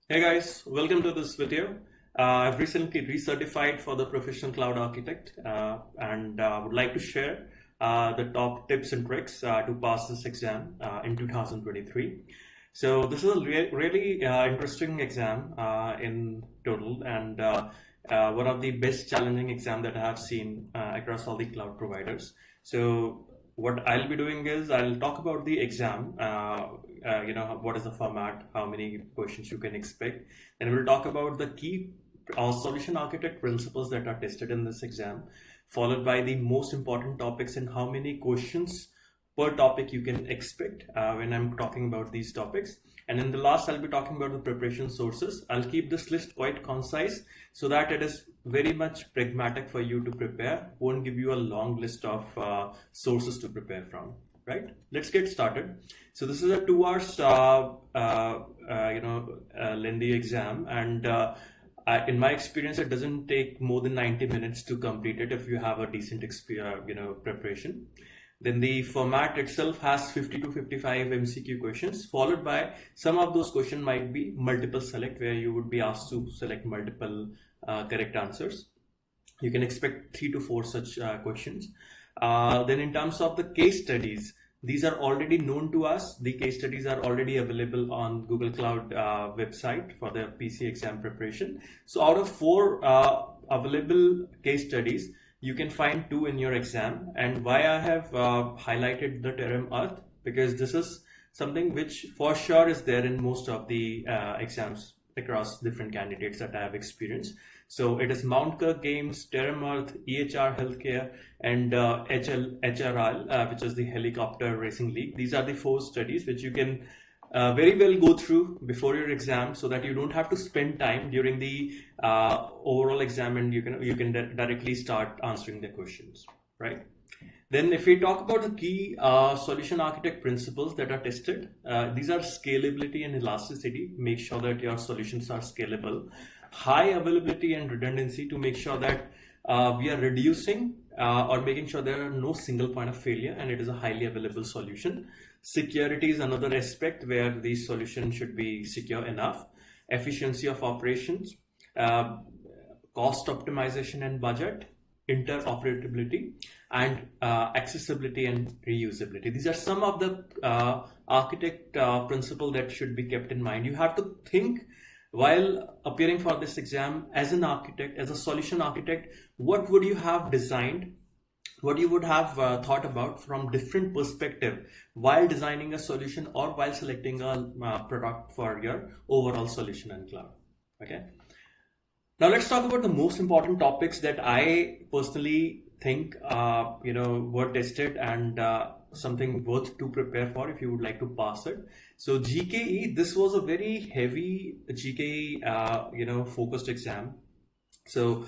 Hey guys, welcome to this video. I've recently recertified for the professional cloud architect and would like to share the top tips and tricks to pass this exam in 2023. So this is a really interesting exam in total and one of the best challenging exam that I have seen across all the cloud providers. So what I'll be doing is I'll talk about the exam, what is the format, how many questions you can expect, and we'll talk about the key solution architect principles that are tested in this exam, followed by the most important topics and how many questions per topic you can expect when I'm talking about these topics. And in the last, I'll be talking about the preparation sources. I'll keep this list quite concise so that it is very much pragmatic for you to prepare. Won't give you a long list of sources to prepare from. Right? Let's get started. So this is a 2 hours, lengthy exam, and in my experience, it doesn't take more than 90 minutes to complete it if you have a decent preparation. Then the format itself has 50 to 55 MCQ questions, followed by some of those questions might be multiple select, where you would be asked to select multiple correct answers. You can expect 3 to 4 such questions. Then in terms of the case studies, these are already known to us. The case studies are already available on Google Cloud website for the PC exam preparation. So out of 4 available case studies, you can find 2 in your exam. And why I have highlighted the term Earth, because this is something which for sure is there in most of the exams across different candidates that I have experienced. So it is Mount Kirk Games, Terram Earth, EHR Healthcare, and HRL, which is the Helicopter Racing League. These are the 4 studies which you can very well go through before your exam, so that you don't have to spend time during the overall exam, and you can directly start answering the questions, right? Then if we talk about the key solution architect principles that are tested, these are scalability and elasticity. Make sure that your solutions are scalable. High availability and redundancy, to make sure that we are reducing or making sure there are no single point of failure and it is a highly available solution. Security is another aspect where the solution should be secure enough. Efficiency of operations, cost optimization and budget, interoperability, and accessibility and reusability. These are some of the architect principle that should be kept in mind. You have to think while appearing for this exam as an architect, as a solution architect, what would you have designed, what you would have thought about from different perspective while designing a solution or while selecting a product for your overall solution and cloud. Okay. Now let's talk about the most important topics that I personally think were tested and something worth to prepare for if you would like to pass it. So GKE, this was a very heavy GKE focused exam. So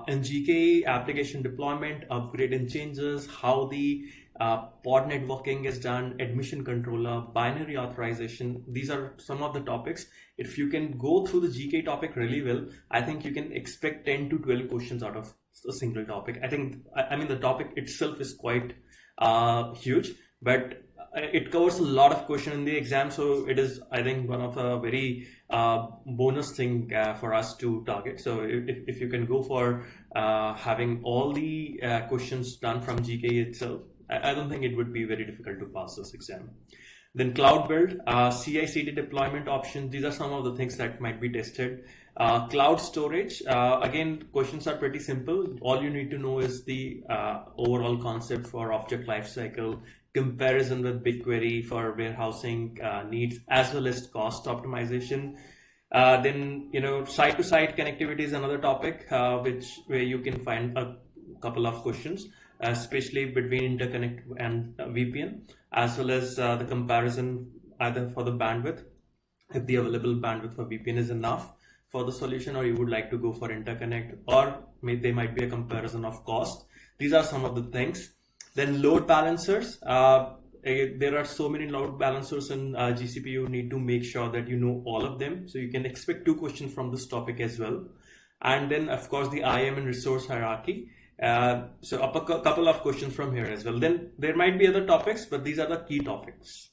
in GKE, application deployment, upgrade and changes, how the pod networking is done, admission controller, binary authorization. These are some of the topics. If you can go through the GKE topic really well, I think you can expect 10 to 12 questions out of a single topic. I mean, the topic itself is quite huge, but it covers a lot of questions in the exam. So it is, I think, one of a very bonus thing for us to target. So if you can go for having all the questions done from GKE itself, I don't think it would be very difficult to pass this exam. Then cloud build, CI/CD deployment options. These are some of the things that might be tested. Cloud storage, again, questions are pretty simple. All you need to know is the overall concept for object lifecycle, comparison with BigQuery for warehousing needs, as well as cost optimization. Then, site-to-site connectivity is another topic where you can find a couple of questions, especially between interconnect and VPN, as well as the comparison either for the bandwidth, if the available bandwidth for VPN is enough for the solution, or you would like to go for interconnect, or there might be a comparison of cost. These are some of the things. Then load balancers. There are so many load balancers in GCP. You need to make sure that you know all of them. So you can expect 2 questions from this topic as well. And then, of course, the IAM and resource hierarchy. So a couple of questions from here as well. Then there might be other topics, but these are the key topics.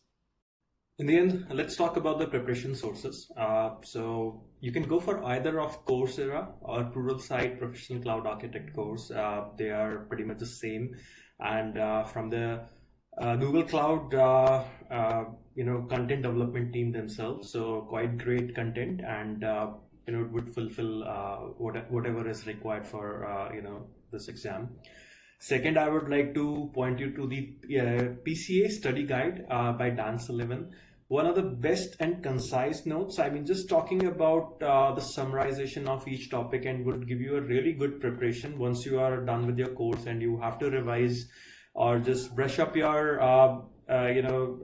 In the end, let's talk about the preparation sources. So you can go for either of Coursera or Pluralsight Professional Cloud Architect course. They are pretty much the same. And from the Google Cloud, content development team themselves. So quite great content, and it would fulfill whatever is required for this exam. Second, I would like to point you to the PCA study guide by Dan Sullivan. One of the best and concise notes. I mean, just talking about the summarization of each topic and would give you a really good preparation once you are done with your course and you have to revise or just brush up your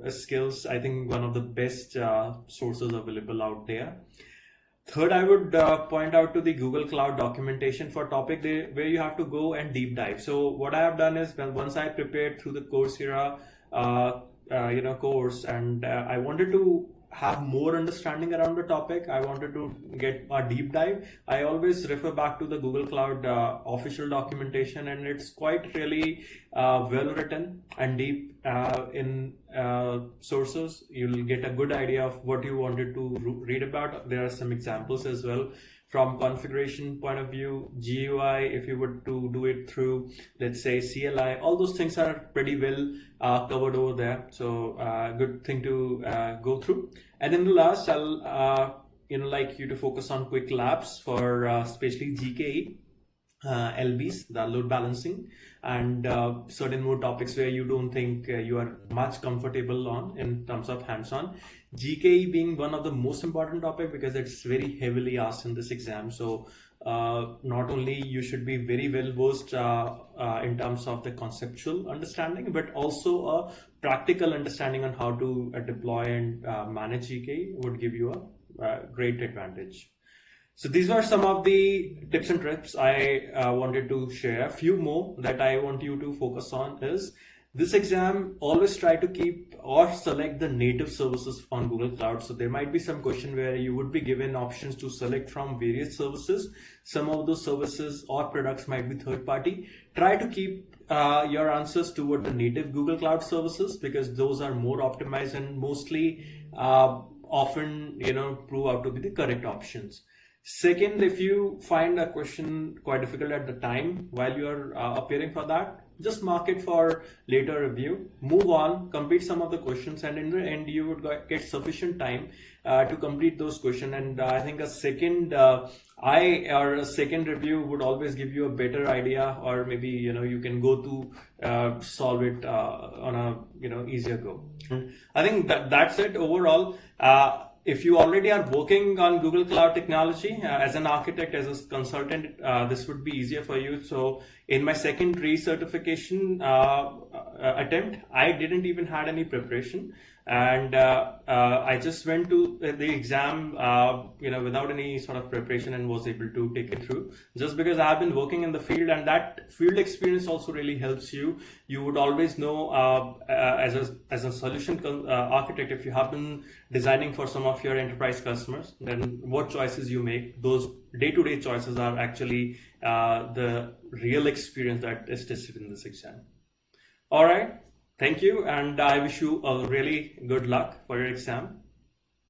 skills. I think one of the best sources available out there. Third, I would point out to the Google Cloud documentation for topic where you have to go and deep dive. So what I have done is, once I prepared through the Coursera course, and I wanted to have more understanding around the topic, I wanted to get a deep dive, I always refer back to the Google Cloud official documentation, and it's quite really well written and deep in sources. You'll get a good idea of what you wanted to read about. There are some examples as well from configuration point of view, GUI, if you were to do it through, let's say, CLI, all those things are pretty well covered over there. So good thing to go through. And then the last, I'll like you to focus on quick labs for especially GKE. LBs, the load balancing, and certain more topics where you don't think you are much comfortable on in terms of hands-on. GKE being one of the most important topic because it's very heavily asked in this exam. So not only you should be very well versed in terms of the conceptual understanding, but also a practical understanding on how to deploy and manage GKE would give you a great advantage. So these were some of the tips and tricks I wanted to share. A few more that I want you to focus on is this exam, always try to keep or select the native services on Google Cloud. So there might be some question where you would be given options to select from various services. Some of those services or products might be third party. Try to keep your answers toward the native Google Cloud services because those are more optimized and mostly often prove out to be the correct options. Second, if you find a question quite difficult at the time while you are appearing for that, just mark it for later review, move on, complete some of the questions, and in the end you would get sufficient time to complete those questions. And I think a second second review would always give you a better idea, or maybe you can go to solve it on a easier go. I think that's it overall. If you already are working on Google Cloud technology as an architect, as a consultant, this would be easier for you. So in my second recertification attempt, I didn't even had any preparation. And I just went to the exam, without any sort of preparation and was able to take it through. Just because I've been working in the field, and that field experience also really helps you. You would always know as a solution architect, if you have been designing for some of your enterprise customers, then what choices you make, those day-to-day choices are actually the real experience that is tested in this exam. All right. Thank you, and I wish you a really good luck for your exam.